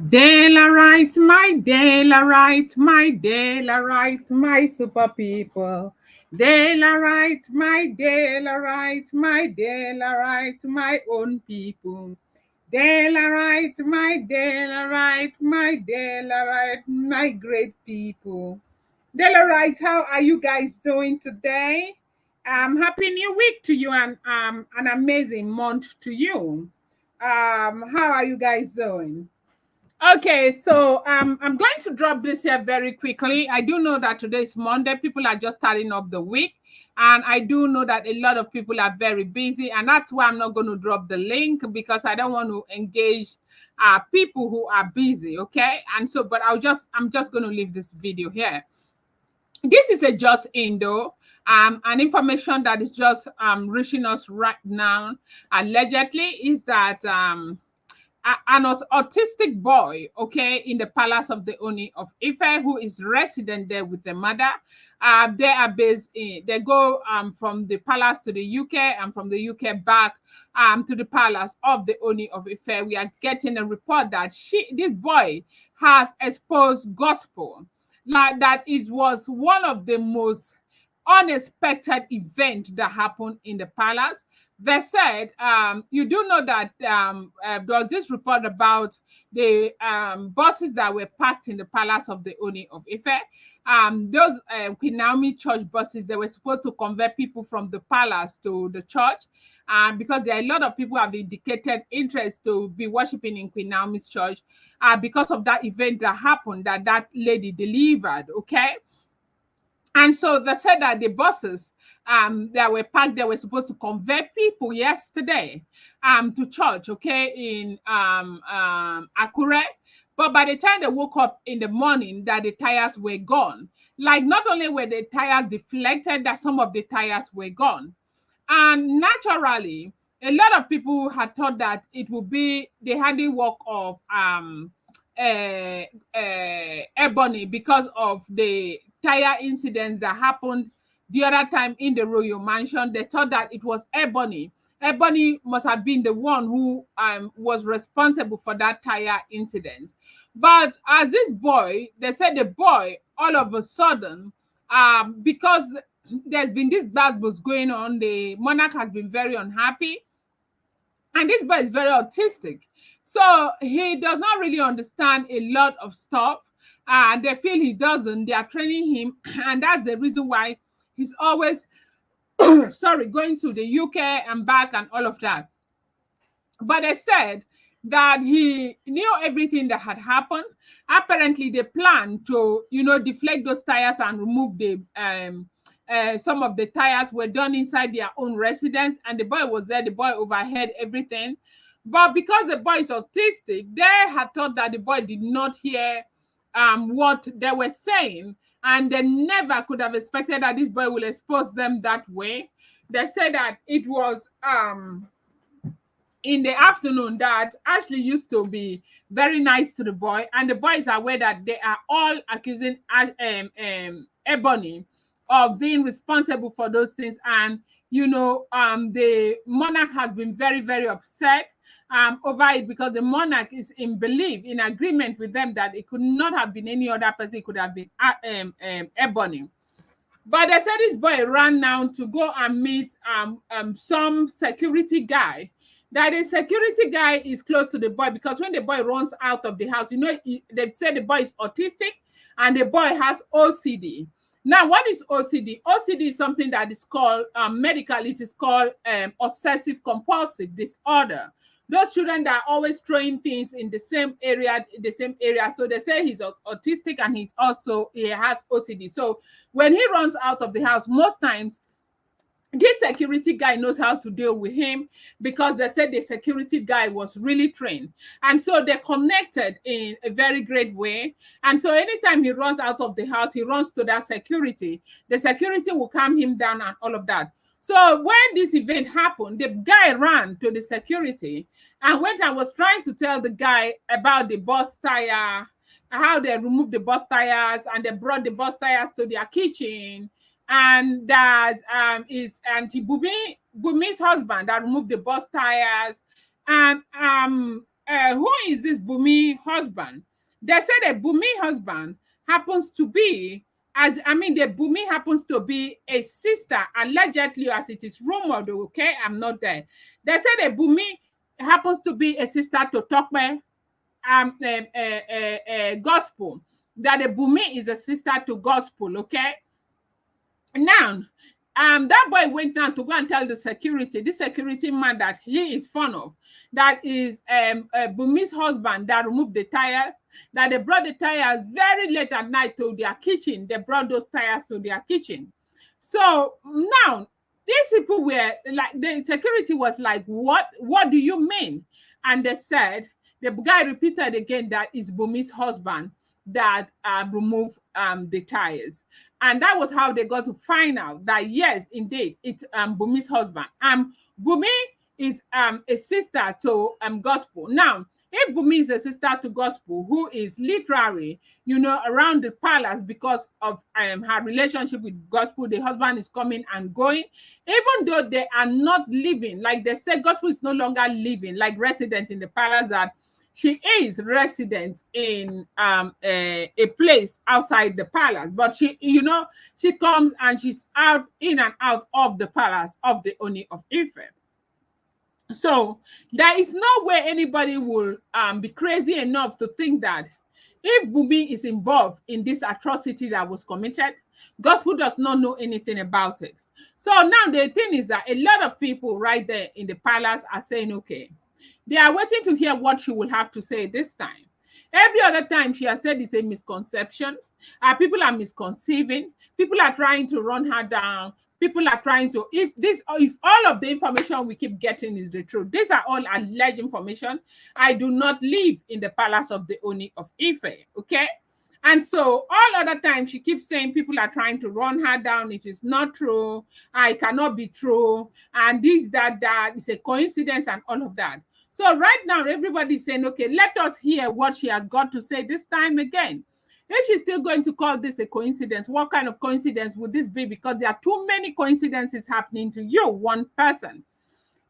Daylight, my daylight, my daylight, my super people. Daylight, my daylight, my daylight, my own people. Daylight, my daylight, my daylight, my great people. Daylight, how are you guys doing today? Happy New Week to you and an amazing month to you. How are you guys doing? Okay, so I'm going to drop this here very quickly. I do know that today is Monday. People are just starting up the week. And I do know that a lot of people are very busy. And that's why I'm not going to drop the link because I don't want to engage people who are busy. Okay. And so, but I'm just going to leave this video here. This is a just in though. An information that is just reaching us right now allegedly is that an autistic boy, okay, in the palace of the Oni of Ife, who is resident there with the mother. They are based in, they go from the palace to the UK and from the UK back to the palace of the Oni of Ife. We are getting a report that this boy has exposed gospel, like that it was one of the most unexpected events that happened in the palace. They said, you do know that there was this report about the buses that were parked in the palace of the Oni of Ife. Those Queen Naomi church buses, they were supposed to convert people from the palace to the church. Because there are a lot of people have indicated interest to be worshiping in Queen Naomi's church because of that event that happened that lady delivered, okay? And so they said that the buses that were parked, they were supposed to convert people yesterday to church, okay, in Akure. But by the time they woke up in the morning, that the tires were gone. Like not only were the tires deflected, that some of the tires were gone. And naturally, a lot of people had thought that it would be the handiwork of Ebony because of the tire incidents that happened the other time in the royal mansion. They thought that it was Ebony. Ebony must have been the one who was responsible for that tire incident. But as this boy, they said the boy all of a sudden, because there's been this bad buzz going on, the monarch has been very unhappy, and this boy is very autistic. So he does not really understand a lot of stuff. And they feel he doesn't. They are training him. And that's the reason why he's always, sorry, going to the UK and back and all of that. But they said that he knew everything that had happened. Apparently, they planned to, deflate those tires and remove the some of the tires were done inside their own residence, and the boy was there. The boy overheard everything. But because the boy is autistic, they had thought that the boy did not hear what they were saying, and they never could have expected that this boy will expose them that way. They said that it was in the afternoon that Ashley used to be very nice to the boy, and the boy is aware that they are all accusing Ebony of being responsible for those things. And the monarch has been very, very upset over it, because the monarch is in belief, in agreement with them, that it could not have been any other person. It could have been Ebony. But they said this boy ran now to go and meet some security guy. That the security guy is close to the boy, because when the boy runs out of the house, they say the boy is autistic and the boy has OCD. Now, what is OCD? OCD is something that is called, medically, it is called obsessive compulsive disorder. Those children that are always throwing things in the same area. So they say he's autistic, and he has OCD. So when he runs out of the house, most times, this security guy knows how to deal with him, because they said the security guy was really trained. And so they connected in a very great way. And so anytime he runs out of the house, he runs to that security. The security will calm him down and all of that. So when this event happened, the guy ran to the security and went and was trying to tell the guy about the bus tire, how they removed the bus tires, and they brought the bus tires to their kitchen. And that is Auntie Bumi's husband that removed the bus tires. And who is this Bumi husband? They said a Bumi husband happens to be, the Bumi happens to be a sister, allegedly, as it is rumored, okay? I'm not there. They said a Bumi happens to be a sister to Tokwe gospel, that the Bumi is a sister to gospel, okay? Now, that boy went down to go and tell the security man that he is fond of, that is Bumi's husband, that removed the tire, that they brought the tires very late at night to their kitchen. They brought those tires to their kitchen. So now, these people were like, the security was like, what do you mean? And they said, the guy repeated again that it's Bumi's husband that removed the tires. And that was how they got to find out that, yes, indeed, it's Bumi's husband. Bumi is a sister to gospel. Now, if Bumi is a sister to gospel, who is literally, around the palace because of her relationship with gospel, the husband is coming and going, even though they are not living, like they say, gospel is no longer living, like residents in the palace, that she is resident in a place outside the palace, but she comes and she's out, in and out of the palace of the Ooni of Ife. So there is no way anybody will be crazy enough to think that if Bumi is involved in this atrocity that was committed, gospel does not know anything about it. So now the thing is that a lot of people right there in the palace are saying, okay, they are waiting to hear what she will have to say this time. Every other time she has said it's a misconception. People are misconceiving. People are trying to run her down. People are trying to, if all of the information we keep getting is the truth, these are all alleged information. I do not live in the palace of the Ooni of Ife, okay? And so all other times she keeps saying people are trying to run her down. It is not true. I cannot be true. And this, that, is a coincidence and all of that. So right now, everybody's saying, okay, let us hear what she has got to say this time again. If she's still going to call this a coincidence, what kind of coincidence would this be? Because there are too many coincidences happening to you, one person.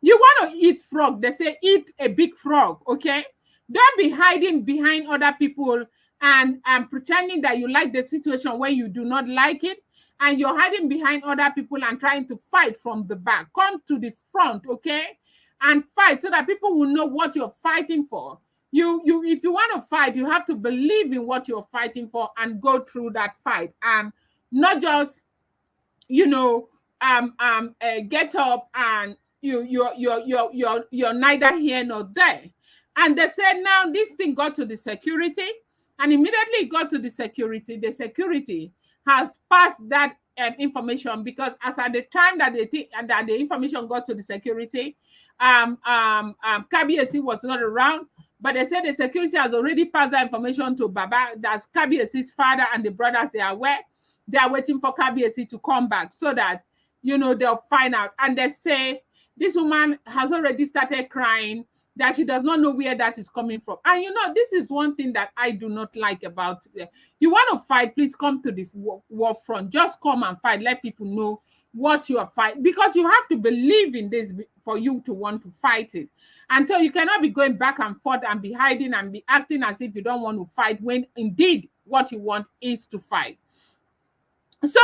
You want to eat frog, they say eat a big frog, okay? Don't be hiding behind other people and pretending that you like the situation when you do not like it. And you're hiding behind other people and trying to fight from the back. Come to the front, okay? And fight so that people will know what you're fighting for. If you want to fight, you have to believe in what you're fighting for and go through that fight, and not just get up and you're neither here nor there. And they said now this thing got to the security, and immediately it got to the security has passed that information, because as at the time that the information got to the security, Kabiyesi was not around, but they said the security has already passed that information to Baba. That's Kabiyesi's father and the brothers. They are aware. They are waiting for Kabiyesi to come back so that they'll find out. And they say this woman has already started crying, that she does not know where that is coming from. And this is one thing that I do not like about it. You want to fight, please come to the war front. Just come and fight. Let people know what you are fighting, because you have to believe in this for you to want to fight it. And so you cannot be going back and forth and be hiding and be acting as if you don't want to fight, when indeed what you want is to fight. So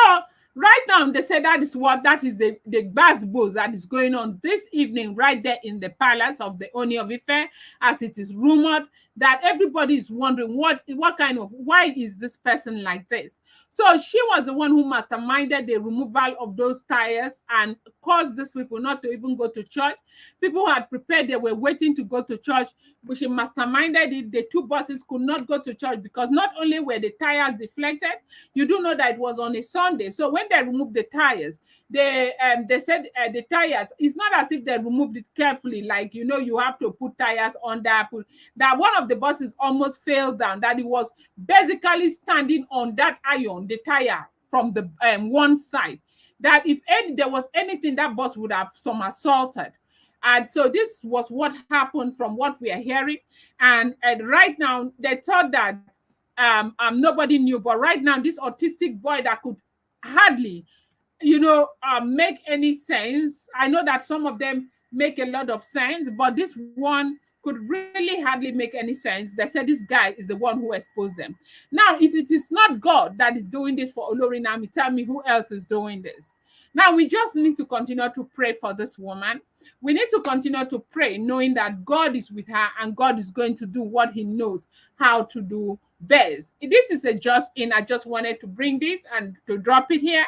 right now, they say that is the basbos that is going on this evening right there in the palace of the Ooni of Ife, as it is rumored that everybody is wondering why is this person like this? So she was the one who masterminded the removal of those tires and caused these people not to even go to church. People who had prepared, they were waiting to go to church, but she masterminded it. The two buses could not go to church because not only were the tires deflected, you do know that it was on a Sunday. So when they removed the tires, they said the tires, it's not as if they removed it carefully, like you have to put tires on that. That one of the buses almost fell down, that it was basically standing on that iron, the tire from the one side, that if there was anything, that bus would have somersaulted. And so this was what happened from what we are hearing. And right now they thought that nobody knew, but right now this autistic boy that could hardly make any sense. I know that some of them make a lot of sense, but this one could really hardly make any sense. They said this guy is the one who exposed them. Now, if it is not God that is doing this for Olorinami, tell me who else is doing this. Now, we just need to continue to pray for this woman. We need to continue to pray, knowing that God is with her and God is going to do what he knows how to do best. This is a just in. I just wanted to bring this and to drop it here,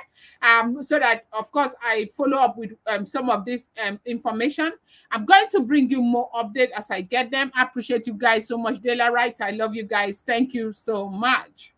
so that, of course, I follow up with some of this information. I'm going to bring you more update as I get them. I appreciate you guys so much. Dela Wright, I love you guys. Thank you so much.